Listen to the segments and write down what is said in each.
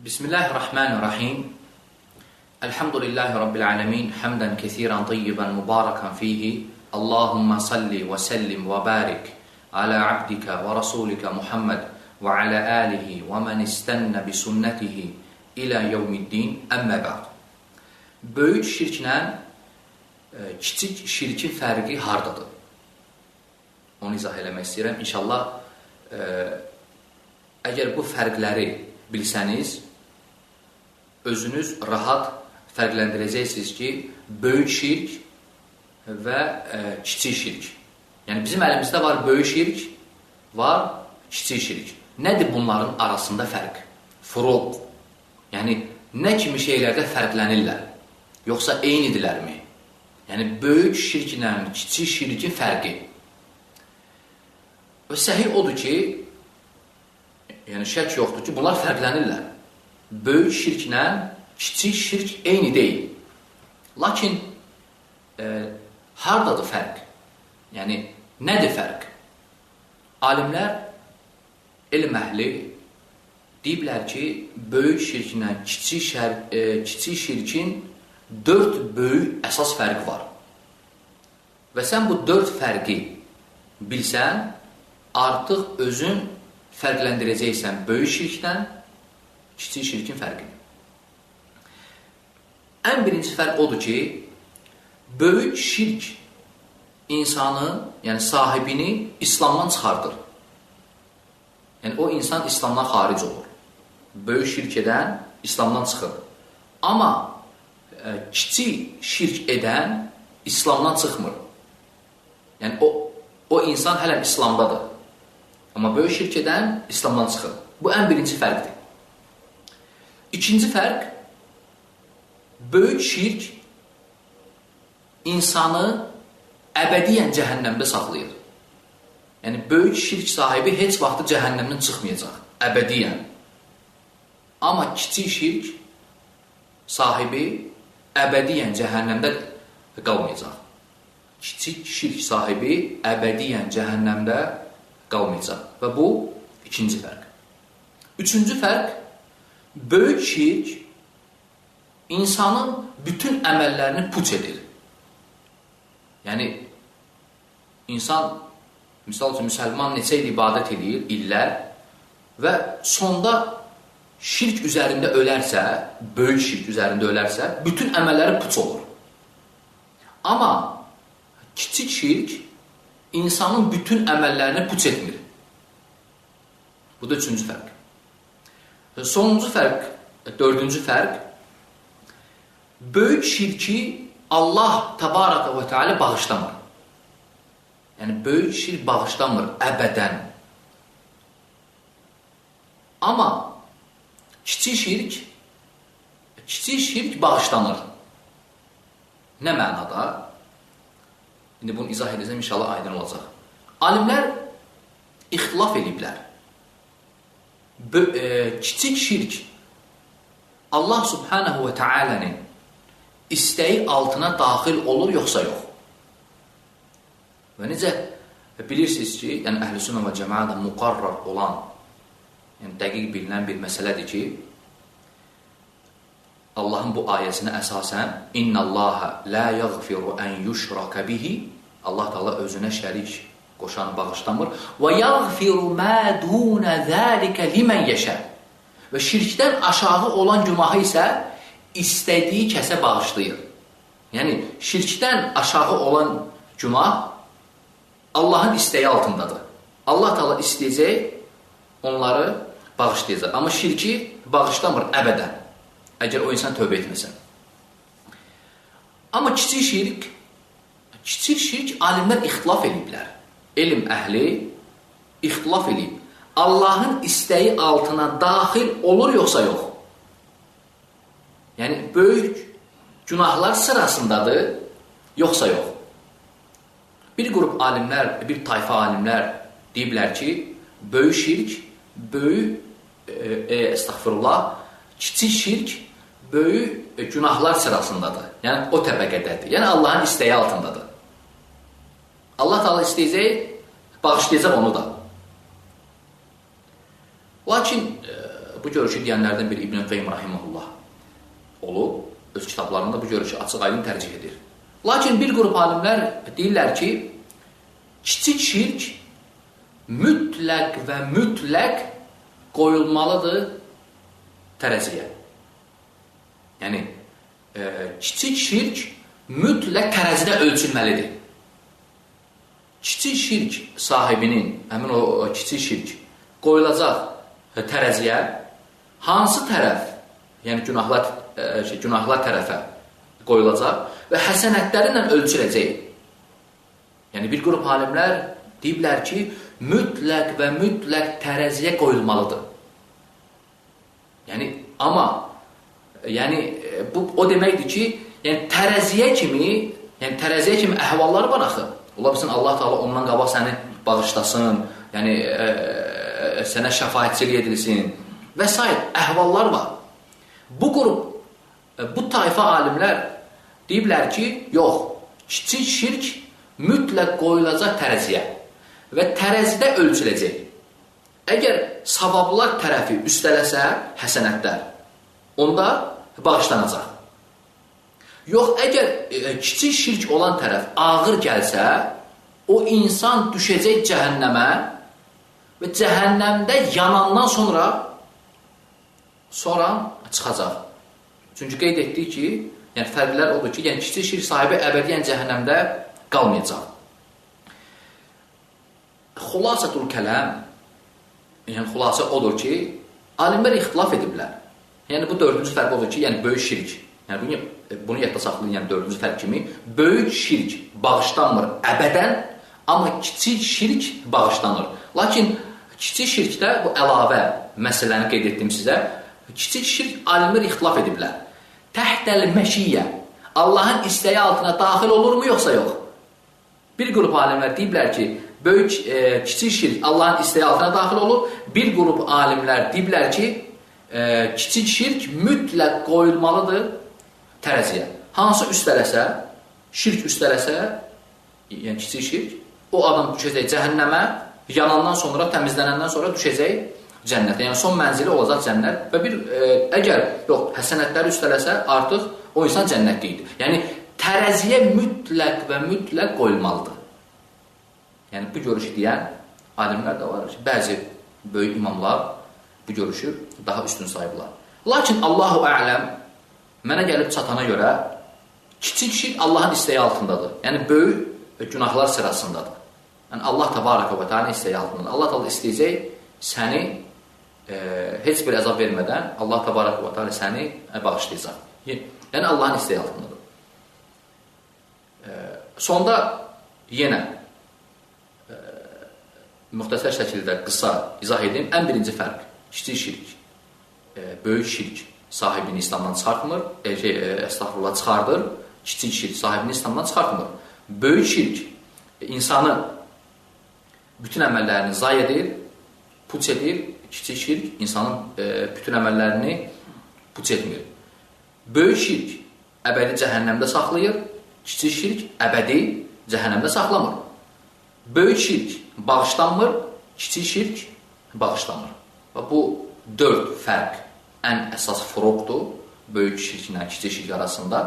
Bismillahirrahmanirrahim. Elhamdülillahi Rabbil alemin. Hamdan kesiran tayyiban mübarakan fihi. Allahumma salli ve sellim ve barik ala abdika ve rasulika Muhammed ve ala alihi ve men istenne bi sünnetihi ila yevmiddin. Əmmə ba'd. Böyük şirklə kiçik şirkin fərqi hardadır? Onu izah eləmək istəyirəm. İnşallah, əgər bu fərqləri bilsəniz, özünüz rahat fərqləndirəcəksiniz ki, böyük şirk və kiçik şirk. Yəni, bizim əlimizdə var böyük şirk, var kiçik şirk. Nədir bunların arasında fərq? Furuq. Yəni, nə kimi şeylərdə fərqlənirlər? Yoxsa eynidirlərmi? Yəni, böyük şirklə kiçik şirkin fərqi. Və səhih odur ki, yəni şək yoxdur ki, bunlar fərqlənirlər. Böyük şirklə kiçik şirk eyni deyil. Lakin hardadır fərq? Yəni, nədir fərq? Alimlər, elm əhli deyiblər ki, böyük şirklə kiçik şirkin 4 böyük əsas fərqi var. Və sən bu 4 fərqi bilsən, artıq özün fərqləndirəcəksən böyük şirkdən kiçik şirkin fərqini. Ən birinci fərq odur ki, böyük şirk insanı, yəni sahibini İslamdan çıxardır. Yəni o insan İslamdan xaric olur. Böyük şirk edən İslamdan çıxır. Amma kiçik şirk edən İslamdan çıxmır. Yəni o insan hələn İslamdadır. Amma böyük şirk edən İslamdan çıxır. Bu ən birinci fərqdir. İkinci fərq, böyük şirk insanı əbədiyyən cəhənnəmdə saxlayır. Yəni, böyük şirk sahibi heç vaxtı cəhənnəmdən çıxmayacaq, əbədiyyən. Amma kiçik şirk sahibi əbədiyyən cəhənnəmdə qalmayacaq. Kiçik şirk sahibi əbədiyyən cəhənnəmdə qalmayacaq. Və bu ikinci fərq. Üçüncü fərq, böyük şirk insanın bütün əməllərini puç edir. Yəni, insan, misal üçün, müsəlman neçə il ibadət edir, illər və sonda şirk üzərində ölərsə, böyük şirk üzərində ölərsə, bütün əməlləri puç olur. Amma kiçik şirk insanın bütün əməllərini puç etmir. Bu da üçüncü fərq. Sonuncu fərq, dördüncü fərq, böyük şirki Allah təbaraka və teala bağışlamır. Yəni, böyük şirk bağışlamır əbədən. Amma kiçik şirk bağışlanır. Nə mənada? İndi bunu izah edəcəm, inşallah aydın olacaq. Alimlər ixtilaf ediblər. Kiçik şirk Allah subhanahu və teala'nın istəyi altına daxil olur, yoxsa yox? Və necə bilirsiniz ki, yəni əhl-i-sünnə və cəmaədə müqarrar olan, yəni dəqiq bilinən bir məsələdir ki, Allahın bu ayəsinə əsasən İnna Allaha la yaghfiru an yushraka bihi, Allah Taala özünə şərik qoşanı bağışlamır. Və yaghfiru ma dun zalika limen yasha. Və şirkdən aşağı olan günahı isə istədiyi kəsə bağışlayır. Yəni şirkdən aşağı olan günah Allahın istəyi altındadır. Allah Taala istəyəcək, onları bağışlayacaq. Amma şirki bağışlamır əbədən. Əgər o insan tövbə etməsə. Amma kiçik şirk alimlər ixtilaf ediblər. Elm əhli ixtilaf edib. Allahın istəyi altına daxil olur, yoxsa yox? Yəni, böyük günahlar sırasındadır, yoxsa yox? Bir qrup alimlər, bir tayfa alimlər deyiblər ki, böyük şirk, kiçik şirk böyük günahlar sırasındadır. Yəni, o təbəqədədir. Yəni, Allahın istəyi altındadır. Allah Taala istəyəcək, bağışlayacaq onu da. Lakin Bu görüşü deyənlərdən biri İbn Qayyim rahimehullah olub, öz kitablarında bu görüşü açıq-aydın tərcih edir. Lakin bir qrup alimlər deyirlər ki, kiçik şirk mütləq və mütləq qoyulmalıdır tərəziyə. Yəni, kiçik şirk mütləq tərəzidə ölçülməlidir. Kiçik şirk sahibinin, həmin o kiçik şirk qoyulacaq tərəziyə hansı tərəf, yəni günahlar tərəfə qoyulacaq və həsənətləri ilə ölçüləcək. Yəni, bir qrup alimlər deyiblər ki, mütləq və mütləq tərəziyə qoyulmalıdır. Yəni, amma bu o deməkdir ki, tərəziyə kimi əhvallar var axı. Ola bilsin, Allah Teala ondan qabaq səni bağışlasın, sənə şəfaətçilik edilsin və s. əhvallar var. Bu qrup, bu tayfa alimlər deyiblər ki, yox, kiçik şirk mütləq qoyulacaq tərəziyə və tərəzidə ölçüləcək. Əgər savablar tərəfi üstələsə həsənətlər, onda bağışlanacaq. Yox, əgər kiçik şirk olan tərəf ağır gəlsə, o insan düşəcək cəhənnəmə və cəhənnəmdə yanandan sonra çıxacaq. Çünki qeyd etdik ki, fərqlər odur ki, kiçik şirk sahibi əbədiyyən cəhənnəmdə qalmayacaq. Xülasətul kələm, xülasə odur ki, alimlər ixtilaf ediblər. Yəni, bu dördüncü fərq odur ki, böyük şirk. Bunu yadda saxlayın, dördüncü fərq kimi. Böyük şirk bağışlanmır əbədən, amma kiçik şirk bağışlanır. Lakin kiçik şirkdə bu əlavə məsələni qeyd etdim sizə. Kiçik şirk alimlər ixtilaf ediblər. Təhtəl məşiyyə, Allahın istəyi altına daxil olurmu, yoxsa yox? Bir qrup alimlər deyiblər ki, kiçik şirk Allahın istəyi altına daxil olur. Bir qrup alimlər deyiblər ki, kiçik şirk mütləq qoyulmalıdır tərəziyə. Hansı üstələsə, şirk üstələsə, yəni kiçik şirk, o adam düşəcək cəhənnəmə, yanandan sonra, təmizlənəndən sonra düşəcək cənnətə. Yəni, son mənzili olacaq cənnət və əgər həsənətləri üstələsə, artıq o insan cənnətlidir. Yəni, tərəziyə mütləq və mütləq qoyulmalıdır. Yəni, bu görüşü deyən alimlər də var ki, bəzi böyük imamlar bu görüşü daha üstün sayıblar. Lakin Allahu ələm mənə gəlib çatana görə kiçik şirk Allahın istəyi altındadır. Yəni, böyük günahlar sırasındadır. Yəni, Allah təbarəkə və teala istəyi altındadır. Allah təala istəyəcək səni heç bir əzab vermədən Allah təbarəkə və teala səni bağışlayacaq. Yəni, Allahın istəyi altındadır. Sonda yenə müxtəsər şəkildə qısa izah edeyim. Ən birinci fərq, kiçik şirk, böyük şirk sahibini İslamdan çıxartmır, çıxardır. Kiçik şirk sahibini İslamdan çıxartmır. Böyük şirk insanı bütün əməllərini zay edir, puç edir. Kiçik şirk insanın bütün əməllərini puç etmir. Böyük şirk əbədi cəhənnəmdə saxlayır, kiçik şirk əbədi cəhənnəmdə saxlamır. Böyük şirk bağışlanmır, kiçik şirk bağışlanır. Və bu dörd fərq ən əsas furqdur böyük şirklə kiçik şirk arasında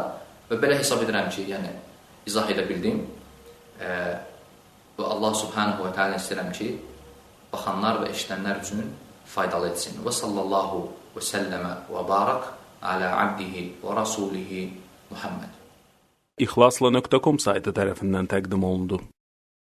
və belə hesab edirəm ki, yəni izah edə bildim və Allah subhanahu və teala istəyirəm ki, baxanlar və eşidənlər üçün faydalı etsin. Və sallallahu və səlləmə və barak alə abdihi və rasulihi Muhammed. İxlasla.com saytı tərəfindən təqdim olundu.